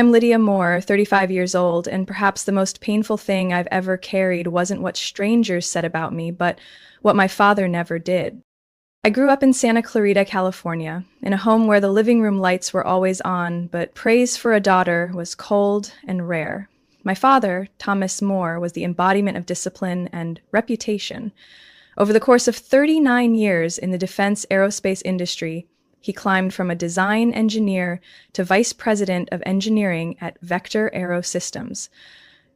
I'm Lydia Moore, 35 years old, and perhaps the most painful thing I've ever carried wasn't what strangers said about me, but what my father never did. I grew up in Santa Clarita, California, in a home where the living room lights were always on, but praise for a daughter was cold and rare. My father, Thomas Moore, was the embodiment of discipline and reputation. Over the course of 39 years in the defense aerospace industry, he climbed from a design engineer to vice president of engineering at Vector Aerosystems.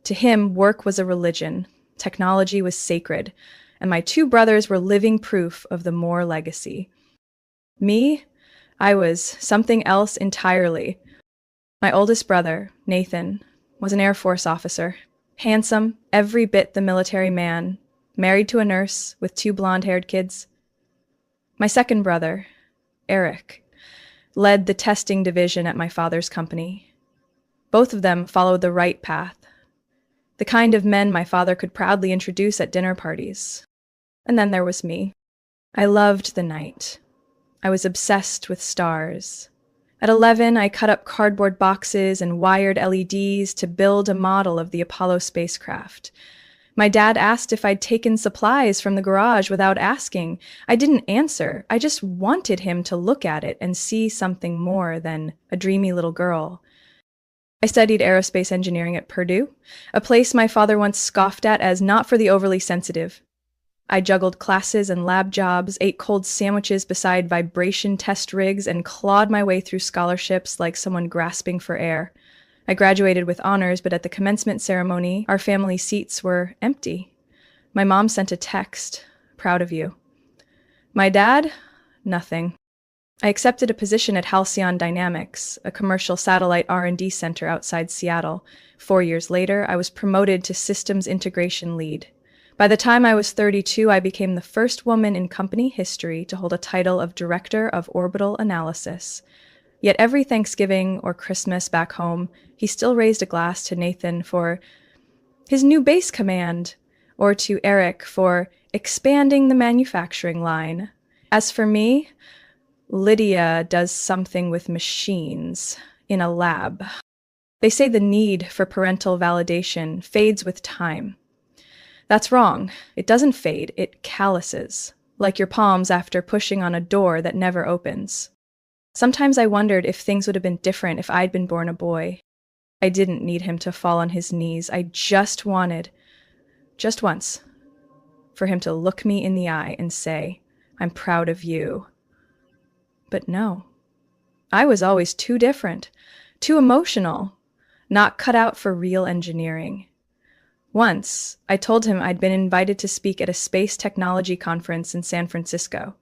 To him, work was a religion, technology was sacred, and my two brothers were living proof of the Moore legacy. Me? I was something else entirely. My oldest brother, Nathan, was an Air Force officer, handsome, every bit the military man, married to a nurse with two blonde-haired kids. My second brother, Eric, led the testing division at my father's company. Both of them followed the right path, the kind of men my father could proudly introduce at dinner parties. And then there was me. I loved the night. I was obsessed with stars. At 11, I cut up cardboard boxes and wired LEDs to build a model of the Apollo spacecraft. My dad asked if I'd taken supplies from the garage without asking. I didn't answer. I just wanted him to look at it and see something more than a dreamy little girl. I studied aerospace engineering at Purdue, a place my father once scoffed at as not for the overly sensitive. I juggled classes and lab jobs, ate cold sandwiches beside vibration test rigs, and clawed my way through scholarships like someone grasping for air. I graduated with honors, but at the commencement ceremony, our family seats were empty. My mom sent a text, "Proud of you." My dad? Nothing. I accepted a position at Halcyon Dynamics, a commercial satellite R&D center outside Seattle. 4 years later, I was promoted to systems integration lead. By the time I was 32, I became the first woman in company history to hold a title of Director of Orbital Analysis. Yet every Thanksgiving or Christmas back home, he still raised a glass to Nathan for his new base command, or to Eric for expanding the manufacturing line. As for me, Lydia does something with machines in a lab. They say the need for parental validation fades with time. That's wrong. It doesn't fade, it calluses, like your palms after pushing on a door that never opens. Sometimes I wondered if things would have been different if I'd been born a boy. I didn't need him to fall on his knees. I just wanted, just once, for him to look me in the eye and say, "I'm proud of you." But no. I was always too different, too emotional, not cut out for real engineering. Once, I told him I'd been invited to speak at a space technology conference in San Francisco.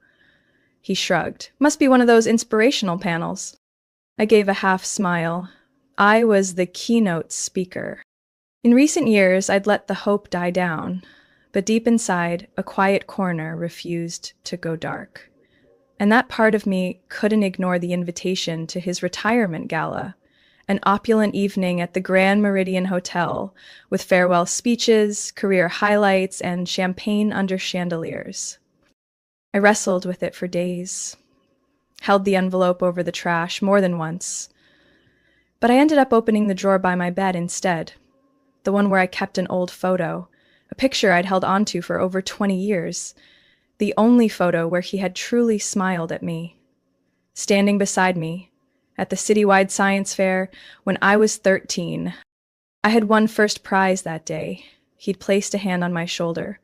He shrugged. Must be one of those inspirational panels. I gave a half smile. I was the keynote speaker. In recent years, I'd let the hope die down, but deep inside, a quiet corner refused to go dark. And that part of me couldn't ignore the invitation to his retirement gala, an opulent evening at the Grand Meridian Hotel, with farewell speeches, career highlights, and champagne under chandeliers. I wrestled with it for days, held the envelope over the trash more than once. But I ended up opening the drawer by my bed instead, the one where I kept an old photo, a picture I'd held onto for over 20 years, the only photo where he had truly smiled at me. Standing beside me, at the citywide science fair when I was 13. I had won first prize that day. He'd placed a hand on my shoulder.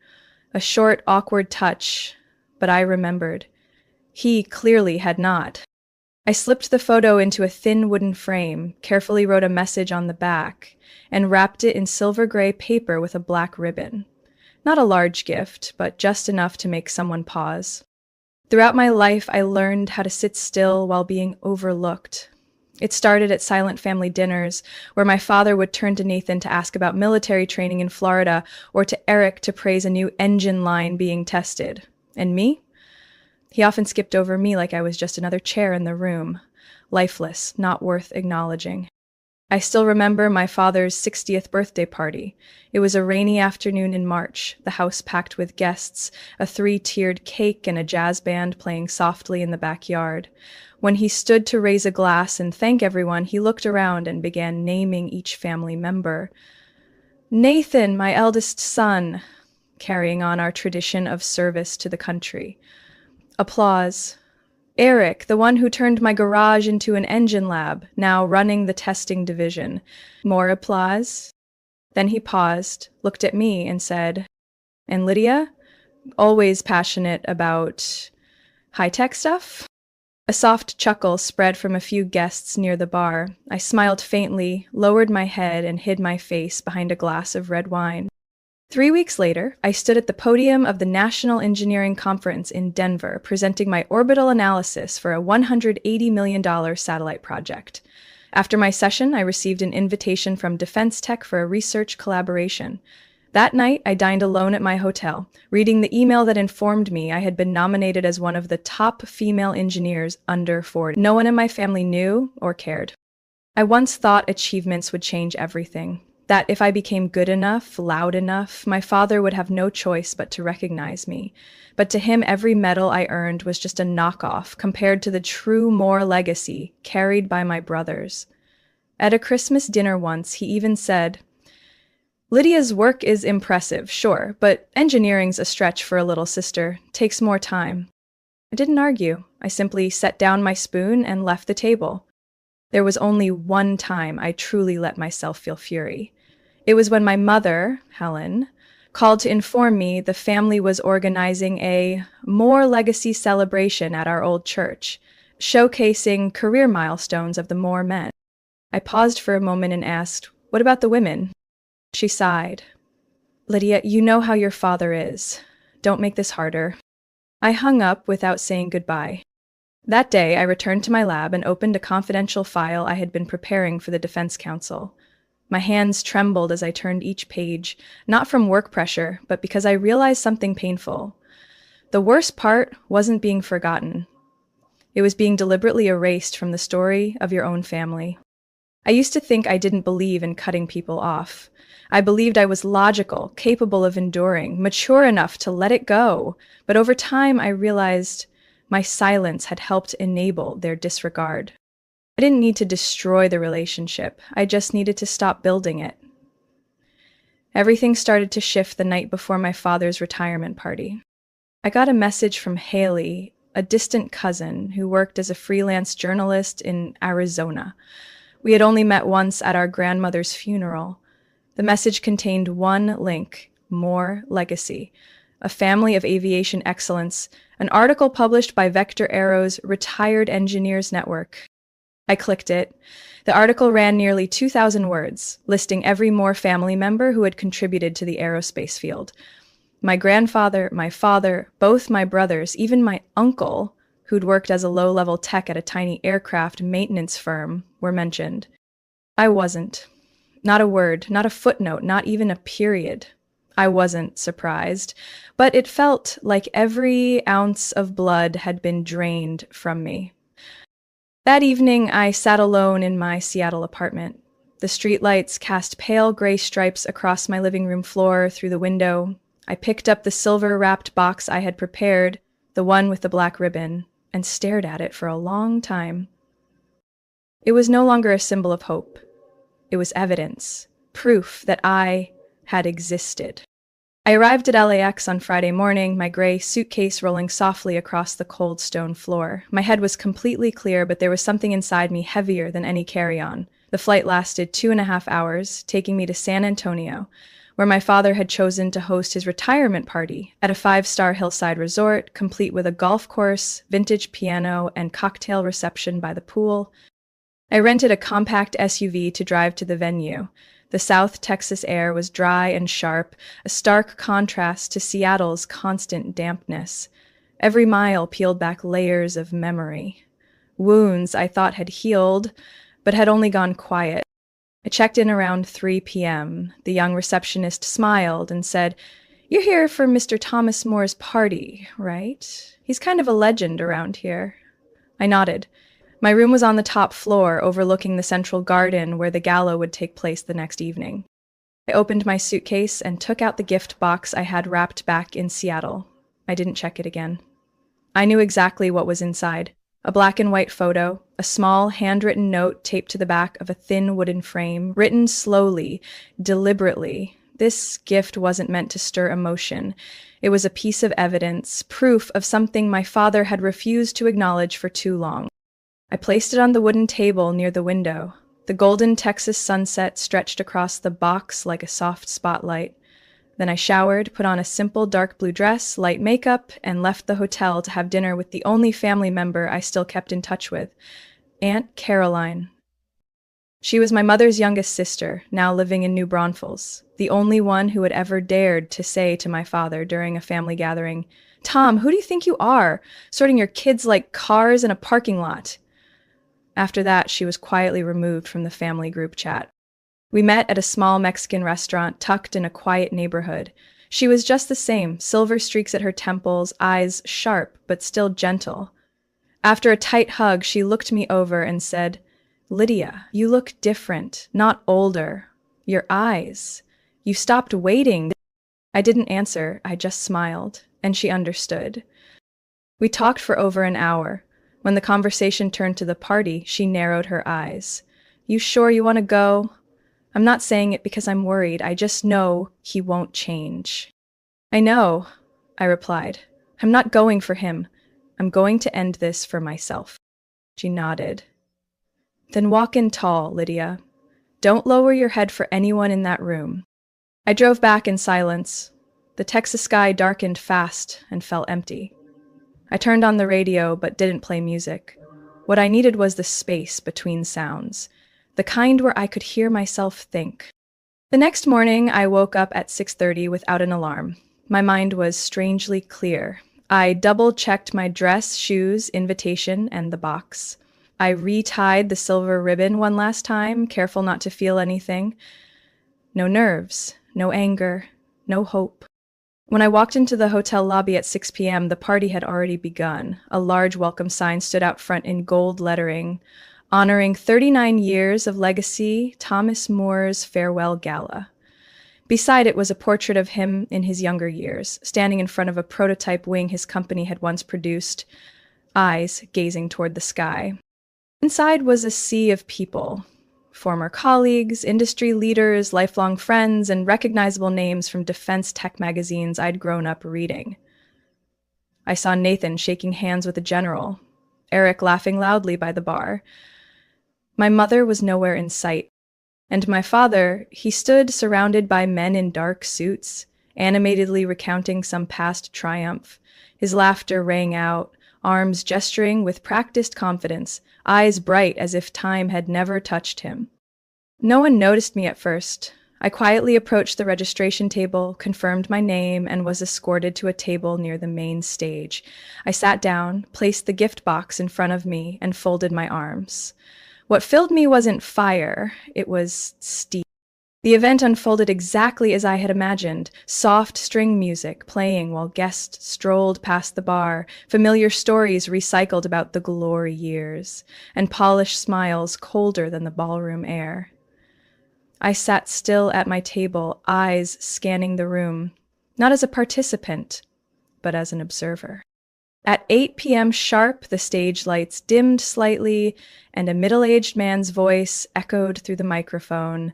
A short, awkward touch, but I remembered. He clearly had not. I slipped the photo into a thin wooden frame, carefully wrote a message on the back, and wrapped it in silver gray paper with a black ribbon. Not a large gift, but just enough to make someone pause. Throughout my life, I learned how to sit still while being overlooked. It started at silent family dinners, where my father would turn to Nathan to ask about military training in Florida, or to Eric to praise a new engine line being tested. And me? He often skipped over me like I was just another chair in the room, lifeless, not worth acknowledging. I still remember my father's 60th birthday party. It was a rainy afternoon in March, the house packed with guests, a three-tiered cake and a jazz band playing softly in the backyard. When he stood to raise a glass and thank everyone, he looked around and began naming each family member. Nathan, my eldest son, carrying on our tradition of service to the country. Applause. Eric, the one who turned my garage into an engine lab, now running the testing division. More applause. Then he paused, looked at me, and said, And Lydia? Always passionate about high-tech stuff? A soft chuckle spread from a few guests near the bar. I smiled faintly, lowered my head, and hid my face behind a glass of red wine. 3 weeks later, I stood at the podium of the National Engineering Conference in Denver, presenting my orbital analysis for a $180 million satellite project. After my session, I received an invitation from Defense Tech for a research collaboration. That night, I dined alone at my hotel, reading the email that informed me I had been nominated as one of the top female engineers under 40. No one in my family knew or cared. I once thought achievements would change everything. That if I became good enough, loud enough, my father would have no choice but to recognize me. But to him, every medal I earned was just a knockoff compared to the true Moore legacy carried by my brothers. At a Christmas dinner once, he even said, Lydia's work is impressive, sure, but engineering's a stretch for a little sister. Takes more time. I didn't argue. I simply set down my spoon and left the table. There was only one time I truly let myself feel fury. It was when my mother, Helen, called to inform me the family was organizing a Moore Legacy celebration at our old church, showcasing career milestones of the Moore men. I paused for a moment and asked, What about the women? She sighed. Lydia, you know how your father is. Don't make this harder. I hung up without saying goodbye. That day, I returned to my lab and opened a confidential file I had been preparing for the Defense Council. My hands trembled as I turned each page, not from work pressure, but because I realized something painful. The worst part wasn't being forgotten. It was being deliberately erased from the story of your own family. I used to think I didn't believe in cutting people off. I believed I was logical, capable of enduring, mature enough to let it go. But over time, I realized my silence had helped enable their disregard. I didn't need to destroy the relationship. I just needed to stop building it. Everything started to shift the night before my father's retirement party. I got a message from Haley, a distant cousin who worked as a freelance journalist in Arizona. We had only met once at our grandmother's funeral. The message contained one link, Moore Legacy, a family of aviation excellence, an article published by Vector Aero's Retired Engineers Network. I clicked it. The article ran nearly 2,000 words, listing every Moore family member who had contributed to the aerospace field. My grandfather, my father, both my brothers, even my uncle, who'd worked as a low-level tech at a tiny aircraft maintenance firm, were mentioned. I wasn't. Not a word, not a footnote, not even a period. I wasn't surprised, but it felt like every ounce of blood had been drained from me. That evening, I sat alone in my Seattle apartment. The streetlights cast pale gray stripes across my living room floor through the window. I picked up the silver-wrapped box I had prepared, the one with the black ribbon, and stared at it for a long time. It was no longer a symbol of hope. It was evidence, proof that I had existed. I arrived at LAX on Friday morning, my gray suitcase rolling softly across the cold stone floor. My head was completely clear, but there was something inside me heavier than any carry-on. The flight lasted 2.5 hours, taking me to San Antonio, where my father had chosen to host his retirement party at a 5-star hillside resort, complete with a golf course, vintage piano, and cocktail reception by the pool. I rented a compact SUV to drive to the venue. The South Texas air was dry and sharp, a stark contrast to Seattle's constant dampness. Every mile peeled back layers of memory. Wounds I thought had healed, but had only gone quiet. I checked in around 3 p.m. The young receptionist smiled and said, "You're here for Mr. Thomas Moore's party, right? He's kind of a legend around here." I nodded. My room was on the top floor, overlooking the central garden where the gala would take place the next evening. I opened my suitcase and took out the gift box I had wrapped back in Seattle. I didn't check it again. I knew exactly what was inside. A black and white photo, a small handwritten note taped to the back of a thin wooden frame, written slowly, deliberately. This gift wasn't meant to stir emotion. It was a piece of evidence, proof of something my father had refused to acknowledge for too long. I placed it on the wooden table near the window. The golden Texas sunset stretched across the box like a soft spotlight. Then I showered, put on a simple dark blue dress, light makeup, and left the hotel to have dinner with the only family member I still kept in touch with, Aunt Caroline. She was my mother's youngest sister, now living in New Braunfels, the only one who had ever dared to say to my father during a family gathering, "Tom, who do you think you are, sorting your kids like cars in a parking lot?" After that, she was quietly removed from the family group chat. We met at a small Mexican restaurant tucked in a quiet neighborhood. She was just the same, silver streaks at her temples, eyes sharp but still gentle. After a tight hug, she looked me over and said, "Lydia, you look different, not older. Your eyes. You stopped waiting." I didn't answer, I just smiled, and she understood. We talked for over an hour. When the conversation turned to the party, she narrowed her eyes. "You sure you want to go?" "I'm not saying it because I'm worried. I just know he won't change." "I know," I replied. "I'm not going for him. I'm going to end this for myself." She nodded. "Then walk in tall, Lydia. Don't lower your head for anyone in that room." I drove back in silence. The Texas sky darkened fast and felt empty. I turned on the radio but didn't play music. What I needed was the space between sounds, the kind where I could hear myself think. The next morning, I woke up at 6:30 without an alarm. My mind was strangely clear. I double-checked my dress, shoes, invitation, and the box. I retied the silver ribbon one last time, careful not to feel anything. No nerves, no anger, no hope. When I walked into the hotel lobby at 6 p.m., the party had already begun. A large welcome sign stood out front in gold lettering, honoring 39 years of legacy, Thomas More's farewell gala. Beside it was a portrait of him in his younger years, standing in front of a prototype wing his company had once produced, eyes gazing toward the sky. Inside was a sea of people. Former colleagues, industry leaders, lifelong friends, and recognizable names from defense tech magazines I'd grown up reading. I saw Nathan shaking hands with a general, Eric laughing loudly by the bar. My mother was nowhere in sight, and my father, he stood surrounded by men in dark suits, animatedly recounting some past triumph. His laughter rang out, arms gesturing with practiced confidence, eyes bright as if time had never touched him. No one noticed me at first. I quietly approached the registration table, confirmed my name, and was escorted to a table near the main stage. I sat down, placed the gift box in front of me, and folded my arms. What filled me wasn't fire, it was steam. The event unfolded exactly as I had imagined, soft string music playing while guests strolled past the bar, familiar stories recycled about the glory years, and polished smiles colder than the ballroom air. I sat still at my table, eyes scanning the room, not as a participant, but as an observer. At 8 p.m. sharp, the stage lights dimmed slightly, and a middle-aged man's voice echoed through the microphone.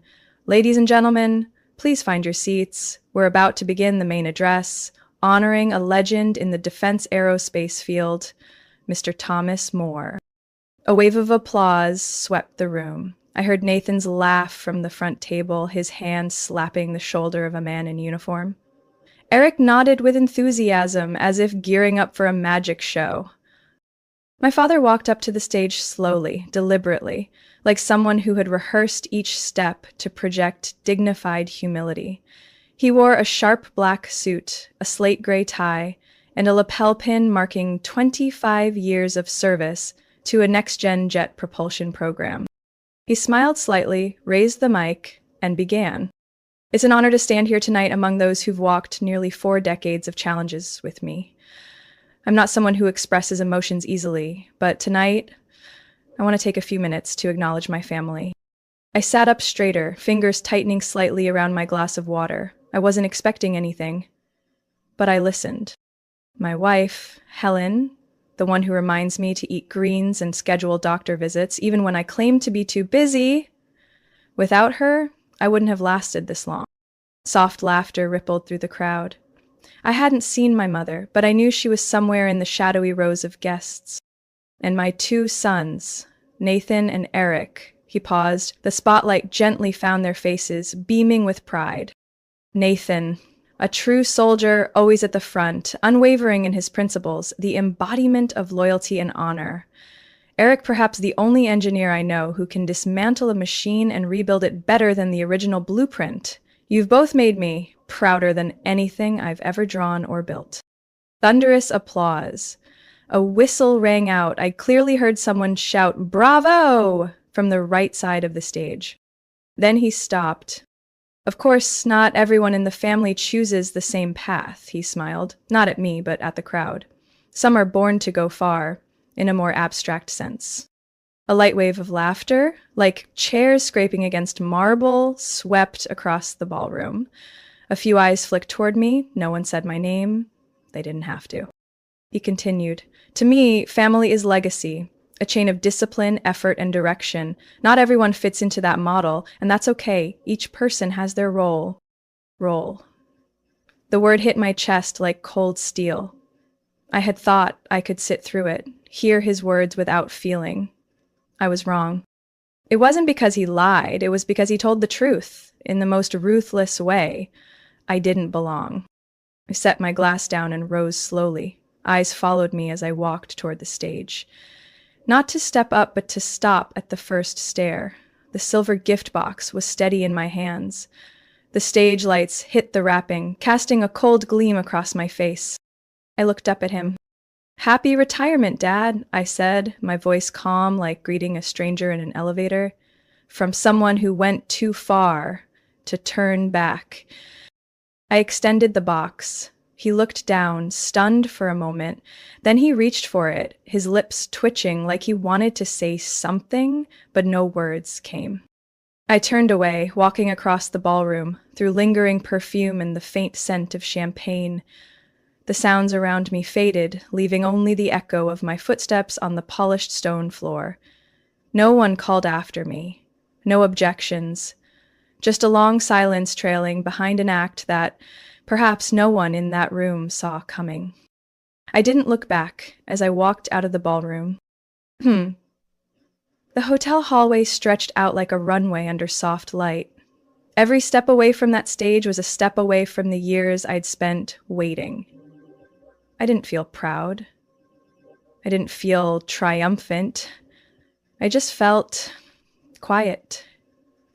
"Ladies and gentlemen, please find your seats. We're about to begin the main address, honoring a legend in the defense aerospace field, Mr. Thomas More." A wave of applause swept the room. I heard Nathan's laugh from the front table, his hand slapping the shoulder of a man in uniform. Eric nodded with enthusiasm, as if gearing up for a magic show. My father walked up to the stage slowly, deliberately, like someone who had rehearsed each step to project dignified humility. He wore a sharp black suit, a slate gray tie, and a lapel pin marking 25 years of service to a next-gen jet propulsion program. He smiled slightly, raised the mic, and began. "It's an honor to stand here tonight among those who've walked nearly 4 decades of challenges with me. I'm not someone who expresses emotions easily, but tonight, I want to take a few minutes to acknowledge my family. I sat up straighter, fingers tightening slightly around my glass of water. I wasn't expecting anything, but I listened. My wife, Helen, the one who reminds me to eat greens and schedule doctor visits, even when I claim to be too busy. Without her, I wouldn't have lasted this long. Soft laughter rippled through the crowd. I hadn't seen my mother, but I knew she was somewhere in the shadowy rows of guests. And my two sons, Nathan and Eric. He paused. The spotlight gently found their faces, beaming with pride. Nathan, a true soldier, always at the front, unwavering in his principles, the embodiment of loyalty and honor. Eric, perhaps the only engineer I know who can dismantle a machine and rebuild it better than the original blueprint. You've both made me prouder than anything I've ever drawn or built. Thunderous applause. A whistle rang out. I clearly heard someone shout, "Bravo!" from the right side of the stage. Then he stopped. Of course, not everyone in the family chooses the same path, he smiled. Not at me, but at the crowd. Some are born to go far, in a more abstract sense. A light wave of laughter, like chairs scraping against marble, swept across the ballroom. A few eyes flicked toward me. No one said my name. They didn't have to. He continued, "To me, family is legacy, a chain of discipline, effort, and direction. Not everyone fits into that model, and that's okay. Each person has their role." Role. The word hit my chest like cold steel. I had thought I could sit through it, hear his words without feeling. I was wrong. It wasn't because he lied, it was because he told the truth, in the most ruthless way. I didn't belong. I set my glass down and rose slowly. Eyes followed me as I walked toward the stage. Not to step up, but to stop at the first stair. The silver gift box was steady in my hands. The stage lights hit the wrapping, casting a cold gleam across my face. I looked up at him. "Happy retirement, Dad," I said, my voice calm like greeting a stranger in an elevator. From someone who went too far to turn back. I extended the box. He looked down, stunned for a moment. Then he reached for it, his lips twitching like he wanted to say something, but no words came. I turned away, walking across the ballroom, through lingering perfume and the faint scent of champagne. The sounds around me faded, leaving only the echo of my footsteps on the polished stone floor. No one called after me. No objections. Just a long silence trailing behind an act that perhaps no one in that room saw coming. I didn't look back as I walked out of the ballroom. The hotel hallway stretched out like a runway under soft light. Every step away from that stage was a step away from the years I'd spent waiting. I didn't feel proud. I didn't feel triumphant. I just felt quiet.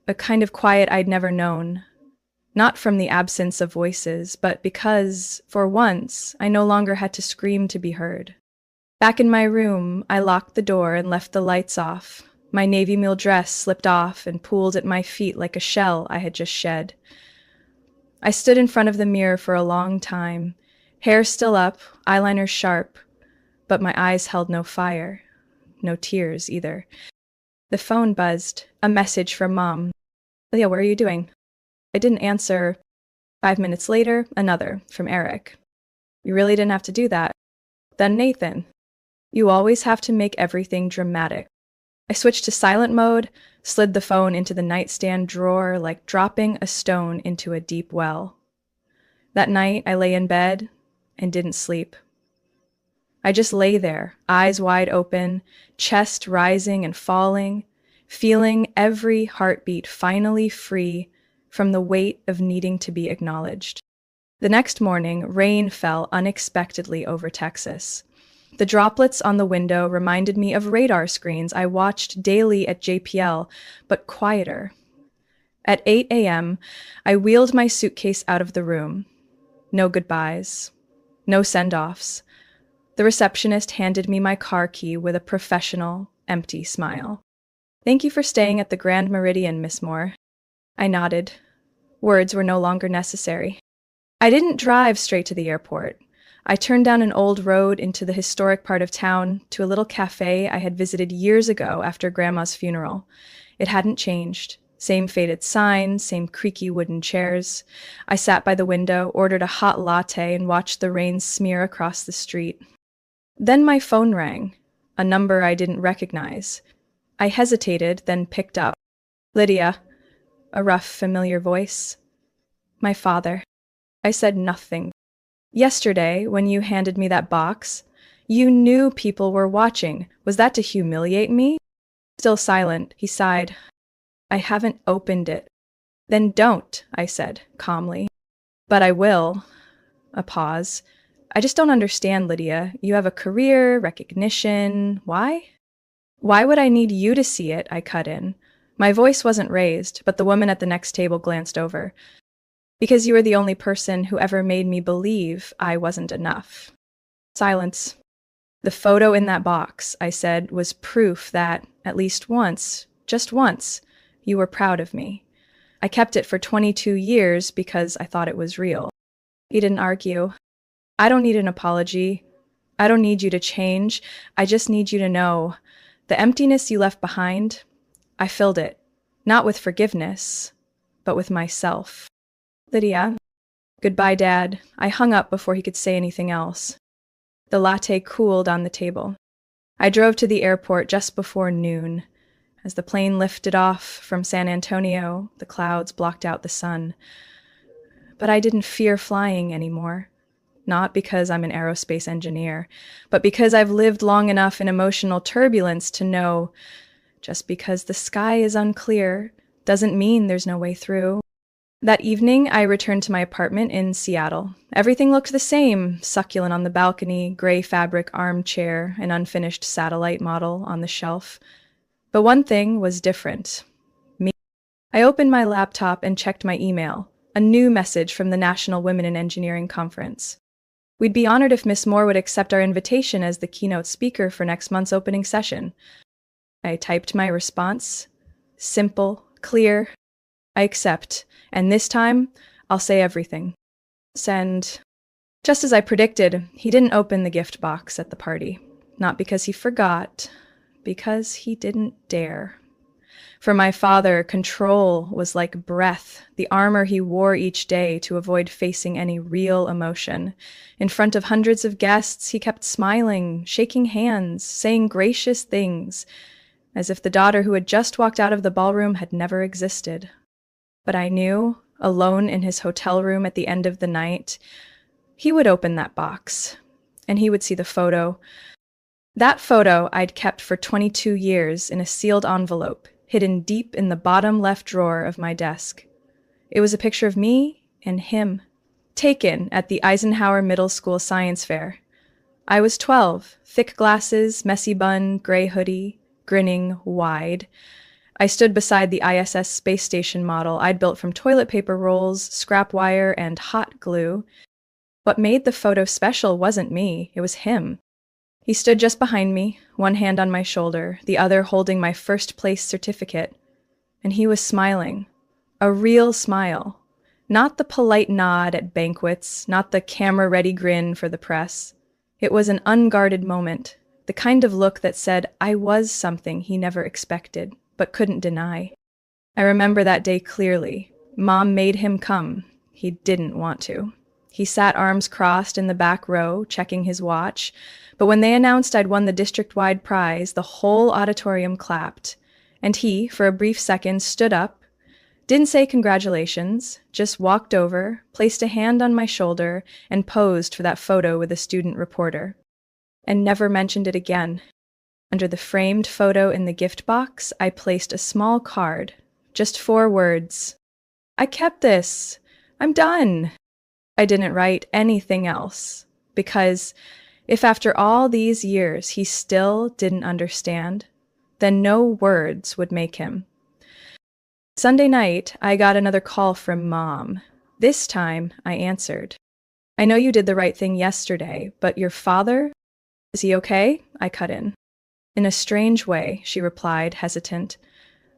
A kind of quiet I'd never known. Not from the absence of voices, but because, for once, I no longer had to scream to be heard. Back in my room, I locked the door and left the lights off. My navy meal dress slipped off and pooled at my feet like a shell I had just shed. I stood in front of the mirror for a long time, hair still up, eyeliner sharp, but my eyes held no fire, no tears either. The phone buzzed, a message from Mom. "Leah, what are you doing?" I didn't answer. 5 minutes later, another, from Eric. "You really didn't have to do that." Then Nathan. "You always have to make everything dramatic." I switched to silent mode, slid the phone into the nightstand drawer like dropping a stone into a deep well. That night, I lay in bed and didn't sleep. I just lay there, eyes wide open, chest rising and falling, feeling every heartbeat finally free from the weight of needing to be acknowledged. The next morning, rain fell unexpectedly over Texas. The droplets on the window reminded me of radar screens I watched daily at JPL, but quieter. At 8 a.m., I wheeled my suitcase out of the room. No goodbyes. No send-offs. The receptionist handed me my car key with a professional, empty smile. "Thank you for staying at the Grand Meridian, Miss Moore." I nodded. Words were no longer necessary. I didn't drive straight to the airport. I turned down an old road into the historic part of town to a little cafe I had visited years ago after Grandma's funeral. It hadn't changed. Same faded signs, same creaky wooden chairs. I sat by the window, ordered a hot latte, and watched the rain smear across the street. Then my phone rang, a number I didn't recognize. I hesitated, then picked up. Lydia, a rough, familiar voice. My father. I said nothing. Yesterday, when you handed me that box, you knew people were watching. Was that to humiliate me? Still silent, he sighed. I haven't opened it. Then don't, I said, calmly. But I will. A pause. I just don't understand, Lydia. You have a career, recognition. Why? Why would I need you to see it? I cut in. My voice wasn't raised, but the woman at the next table glanced over. Because you were the only person who ever made me believe I wasn't enough. Silence. The photo in that box, I said, was proof that, at least once, just once, you were proud of me. I kept it for 22 years because I thought it was real. He didn't argue. I don't need an apology. I don't need you to change. I just need you to know the emptiness you left behind, I filled it, not with forgiveness, but with myself. Lydia. Goodbye, Dad. I hung up before he could say anything else. The latte cooled on the table. I drove to the airport just before noon. As the plane lifted off from San Antonio, the clouds blocked out the sun. But I didn't fear flying anymore. Not because I'm an aerospace engineer, but because I've lived long enough in emotional turbulence to know just because the sky is unclear doesn't mean there's no way through. That evening, I returned to my apartment in Seattle. Everything looked the same: succulent on the balcony, gray fabric armchair, an unfinished satellite model on the shelf. But one thing was different. Me. I opened my laptop and checked my email, a new message from the National Women in Engineering Conference. We'd be honored if Miss Moore would accept our invitation as the keynote speaker for next month's opening session. I typed my response. Simple, clear. I accept, and this time, I'll say everything. Send. Just as I predicted, he didn't open the gift box at the party. Not because he forgot, because he didn't dare. For my father, control was like breath, the armor he wore each day to avoid facing any real emotion. In front of hundreds of guests, he kept smiling, shaking hands, saying gracious things, as if the daughter who had just walked out of the ballroom had never existed. But I knew, alone in his hotel room at the end of the night, he would open that box, and he would see the photo. That photo I'd kept for 22 years in a sealed envelope, hidden deep in the bottom left drawer of my desk. It was a picture of me and him, taken at the Eisenhower Middle School Science Fair. I was 12, thick glasses, messy bun, gray hoodie, grinning wide. I stood beside the ISS space station model I'd built from toilet paper rolls, scrap wire, and hot glue. What made the photo special wasn't me, it was him. He stood just behind me, one hand on my shoulder, the other holding my first place certificate. And he was smiling. A real smile. Not the polite nod at banquets, not the camera-ready grin for the press. It was an unguarded moment, the kind of look that said I was something he never expected, but couldn't deny. I remember that day clearly. Mom made him come. He didn't want to. He sat arms crossed in the back row, checking his watch, but when they announced I'd won the district-wide prize, the whole auditorium clapped, and he, for a brief second, stood up, didn't say congratulations, just walked over, placed a hand on my shoulder, and posed for that photo with a student reporter, and never mentioned it again. Under the framed photo in the gift box, I placed a small card, just 4 words. I kept this. I'm done. I didn't write anything else, because if after all these years he still didn't understand, then no words would make him. Sunday night, I got another call from Mom. This time, I answered. I know you did the right thing yesterday, but your father? Is he okay? I cut in. In a strange way, she replied, hesitant.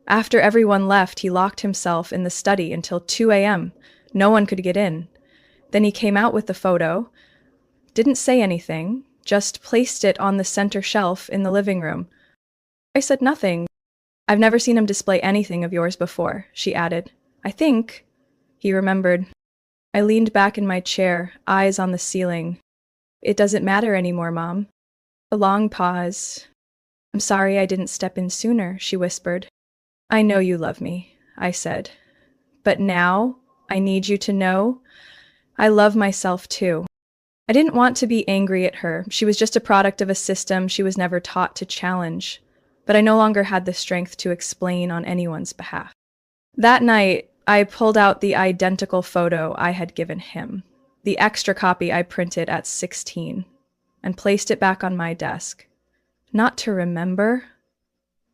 After everyone left, he locked himself in the study until 2 a.m. No one could get in. Then he came out with the photo, didn't say anything, just placed it on the center shelf in the living room. I said nothing. I've never seen him display anything of yours before, she added. I think, he remembered. I leaned back in my chair, eyes on the ceiling. It doesn't matter anymore, Mom. A long pause. I'm sorry I didn't step in sooner, she whispered. I know you love me, I said. But now, I need you to know, I love myself too. I didn't want to be angry at her. She was just a product of a system she was never taught to challenge. But I no longer had the strength to explain on anyone's behalf. That night, I pulled out the identical photo I had given him, the extra copy I printed at 16, and placed it back on my desk. Not to remember,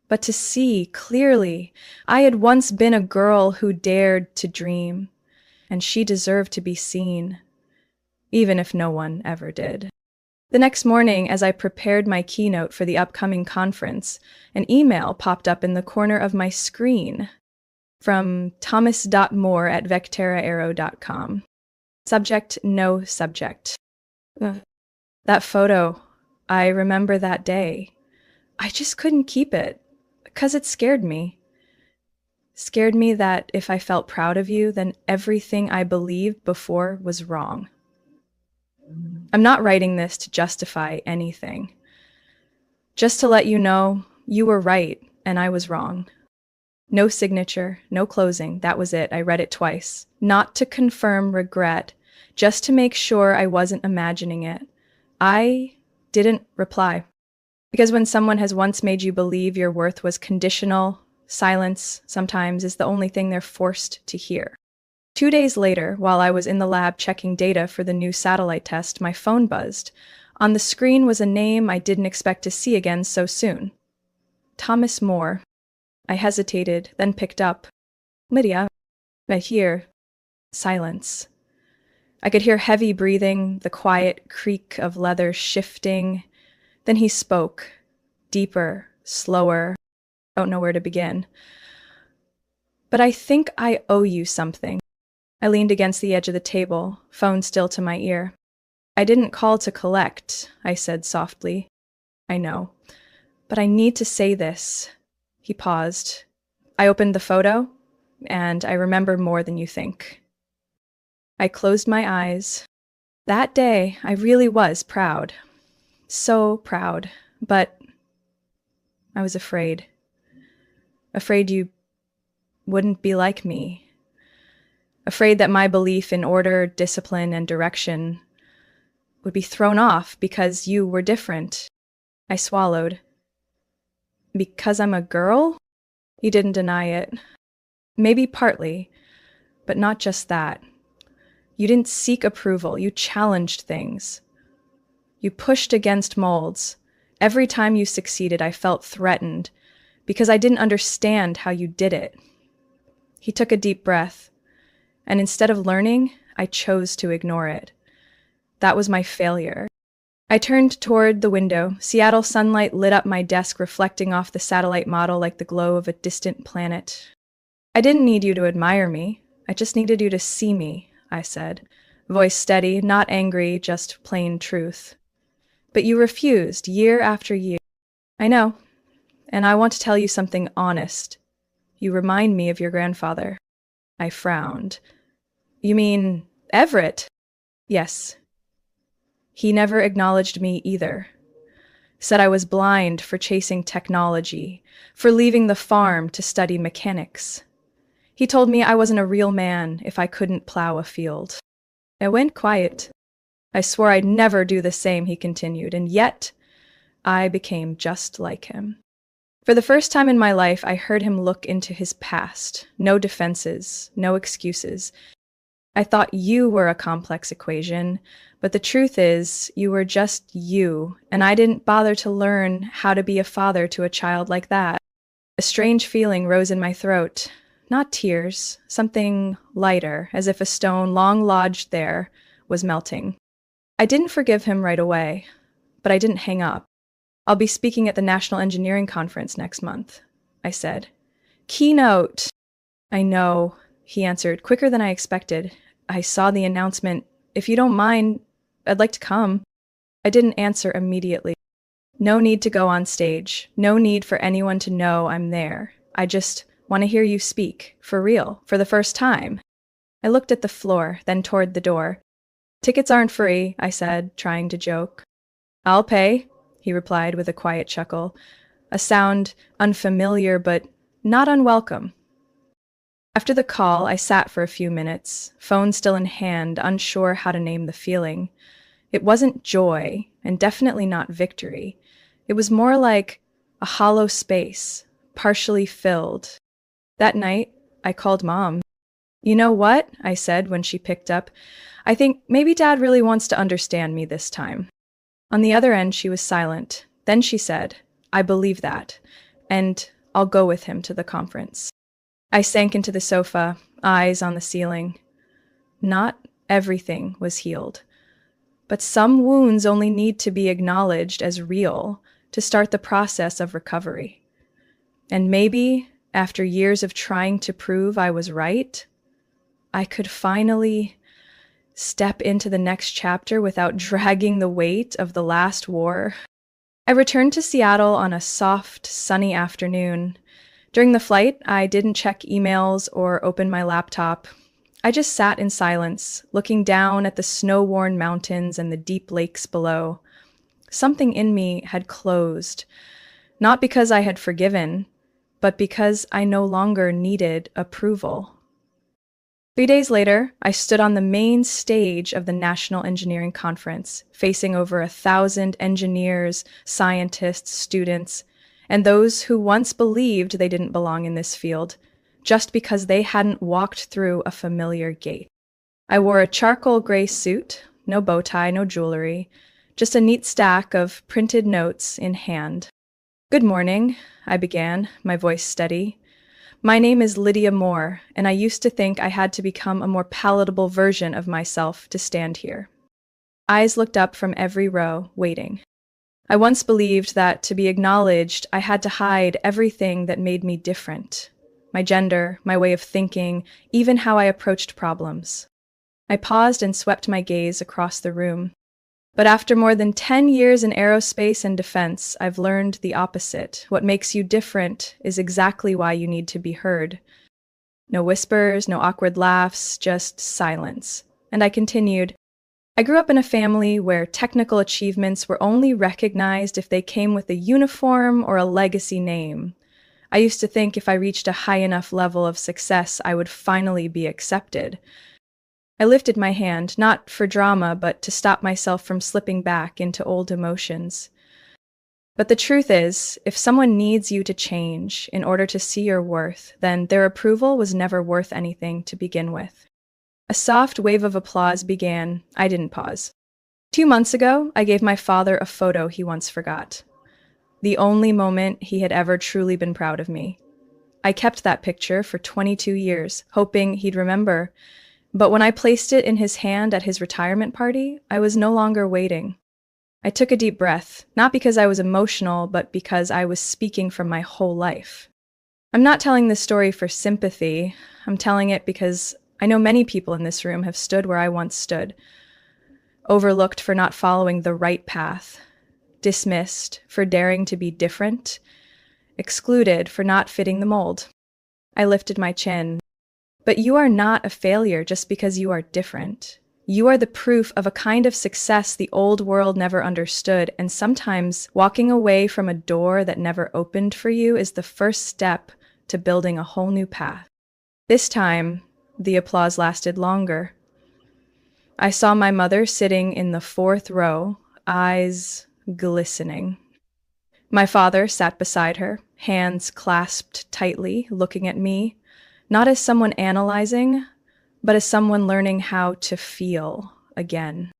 but to see clearly. I had once been a girl who dared to dream, and she deserved to be seen, even if no one ever did. The next morning, as I prepared my keynote for the upcoming conference, an email popped up in the corner of my screen from thomas.moore@vecteraarrow.com. Subject, no subject. That photo, I remember that day. I just couldn't keep it, because it scared me. Scared me that if I felt proud of you, then everything I believed before was wrong. I'm not writing this to justify anything. Just to let you know, you were right and I was wrong. No signature, no closing, that was it. I read it twice. Not to confirm regret, just to make sure I wasn't imagining it. I didn't reply. Because when someone has once made you believe your worth was conditional, silence sometimes is the only thing they're forced to hear. 2 days later, while I was in the lab checking data for the new satellite test, my phone buzzed. On the screen was a name I didn't expect to see again so soon. Thomas Moore. I hesitated, then picked up. Lydia. I hear. Silence. I could hear heavy breathing, the quiet creak of leather shifting. Then he spoke. Deeper, slower. Don't know where to begin. But I think I owe you something. I leaned against the edge of the table, phone still to my ear. I didn't call to collect, I said softly. I know. But I need to say this. He paused. I opened the photo, and I remember more than you think. I closed my eyes. That day, I really was proud. So proud. But I was afraid. Afraid you wouldn't be like me. Afraid that my belief in order, discipline, and direction would be thrown off because you were different. I swallowed. Because I'm a girl? You didn't deny it. Maybe partly, but not just that. You didn't seek approval. You challenged things. You pushed against molds. Every time you succeeded, I felt threatened because I didn't understand how you did it. He took a deep breath. And instead of learning, I chose to ignore it. That was my failure. I turned toward the window. Seattle sunlight lit up my desk, reflecting off the satellite model like the glow of a distant planet. I didn't need you to admire me. I just needed you to see me, I said. Voice steady, not angry, just plain truth. But you refused, year after year. I know. And I want to tell you something honest. You remind me of your grandfather. I frowned. You mean Everett? Yes. He never acknowledged me either. Said I was blind for chasing technology, for leaving the farm to study mechanics. He told me I wasn't a real man if I couldn't plow a field. I went quiet. I swore I'd never do the same, he continued, and yet I became just like him. For the first time in my life, I heard him look into his past. No defenses, no excuses. I thought you were a complex equation, but the truth is, you were just you, and I didn't bother to learn how to be a father to a child like that. A strange feeling rose in my throat. Not tears, something lighter, as if a stone long lodged there was melting. I didn't forgive him right away, but I didn't hang up. I'll be speaking at the National Engineering Conference next month, I said. Keynote! I know, he answered, quicker than I expected. I saw the announcement. If you don't mind, I'd like to come. I didn't answer immediately. No need to go on stage. No need for anyone to know I'm there. I just want to hear you speak, for real, for the first time. I looked at the floor, then toward the door. Tickets aren't free, I said, trying to joke. I'll pay, he replied with a quiet chuckle, a sound unfamiliar but not unwelcome. After the call, I sat for a few minutes, phone still in hand, unsure how to name the feeling. It wasn't joy, and definitely not victory. It was more like a hollow space, partially filled. That night, I called Mom. You know what? I said when she picked up. I think maybe Dad really wants to understand me this time. On the other end, she was silent. Then she said, I believe that, and I'll go with him to the conference. I sank into the sofa, eyes on the ceiling. Not everything was healed, but some wounds only need to be acknowledged as real to start the process of recovery. And maybe, after years of trying to prove I was right, I could finally step into the next chapter without dragging the weight of the last war. I returned to Seattle on a soft, sunny afternoon. During the flight, I didn't check emails or open my laptop. I just sat in silence, looking down at the snow-worn mountains and the deep lakes below. Something in me had closed, not because I had forgiven, but because I no longer needed approval. 3 days later, I stood on the main stage of the National Engineering Conference, facing over 1,000 engineers, scientists, students, and those who once believed they didn't belong in this field, just because they hadn't walked through a familiar gate. I wore a charcoal gray suit, no bow tie, no jewelry, just a neat stack of printed notes in hand. Good morning, I began, my voice steady. My name is Lydia Moore, and I used to think I had to become a more palatable version of myself to stand here. Eyes looked up from every row, waiting. I once believed that to be acknowledged, I had to hide everything that made me different. My gender, my way of thinking, even how I approached problems. I paused and swept my gaze across the room. But after more than 10 years in aerospace and defense, I've learned the opposite. What makes you different is exactly why you need to be heard. No whispers, no awkward laughs, just silence. And I continued, I grew up in a family where technical achievements were only recognized if they came with a uniform or a legacy name. I used to think if I reached a high enough level of success, I would finally be accepted. I lifted my hand, not for drama, but to stop myself from slipping back into old emotions. But the truth is, if someone needs you to change in order to see your worth, then their approval was never worth anything to begin with. A soft wave of applause began. I didn't pause. 2 months ago, I gave my father a photo he once forgot. The only moment he had ever truly been proud of me. I kept that picture for 22 years, hoping he'd remember. But when I placed it in his hand at his retirement party, I was no longer waiting. I took a deep breath, not because I was emotional, but because I was speaking from my whole life. I'm not telling this story for sympathy. I'm telling it because I know many people in this room have stood where I once stood, overlooked for not following the right path, dismissed for daring to be different, excluded for not fitting the mold. I lifted my chin. But you are not a failure just because you are different. You are the proof of a kind of success the old world never understood, and sometimes walking away from a door that never opened for you is the first step to building a whole new path. This time, the applause lasted longer. I saw my mother sitting in the 4th row, eyes glistening. My father sat beside her, hands clasped tightly, looking at me, not as someone analyzing, but as someone learning how to feel again.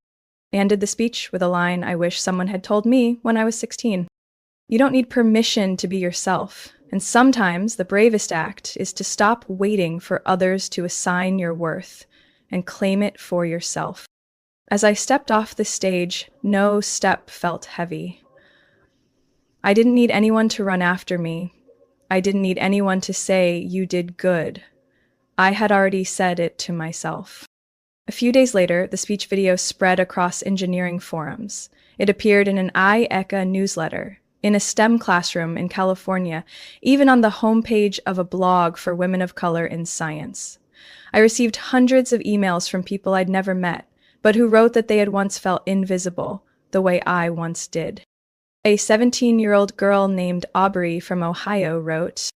I ended the speech with a line I wish someone had told me when I was 16. You don't need permission to be yourself, and sometimes the bravest act is to stop waiting for others to assign your worth and claim it for yourself. As I stepped off the stage, no step felt heavy. I didn't need anyone to run after me. I didn't need anyone to say, you did good. I had already said it to myself. A few days later, the speech video spread across engineering forums. It appeared in an IECA newsletter, in a STEM classroom in California, even on the homepage of a blog for women of color in science. I received hundreds of emails from people I'd never met, but who wrote that they had once felt invisible, the way I once did. A 17-year-old girl named Aubrey from Ohio wrote,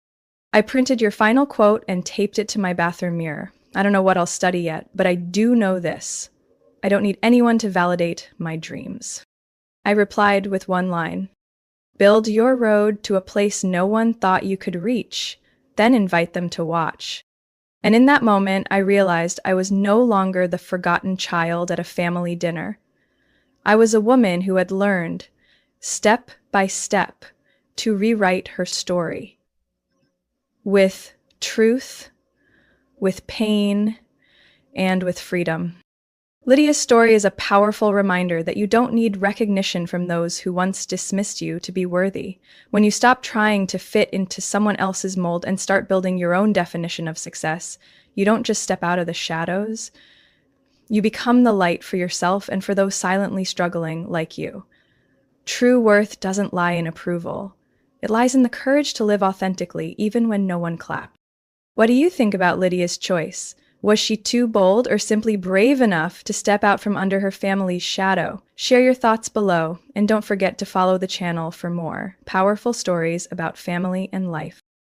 "I printed your final quote and taped it to my bathroom mirror. I don't know what I'll study yet, but I do know this. I don't need anyone to validate my dreams." I replied with one line, "Build your road to a place no one thought you could reach, then invite them to watch." And in that moment, I realized I was no longer the forgotten child at a family dinner. I was a woman who had learned, step by step, to rewrite her story. With truth, with pain, and with freedom. Lydia's story is a powerful reminder that you don't need recognition from those who once dismissed you to be worthy. When you stop trying to fit into someone else's mold and start building your own definition of success, you don't just step out of the shadows. You become the light for yourself and for those silently struggling like you. True worth doesn't lie in approval. It lies in the courage to live authentically, even when no one claps. What do you think about Lydia's choice? Was she too bold or simply brave enough to step out from under her family's shadow? Share your thoughts below, and don't forget to follow the channel for more powerful stories about family and life.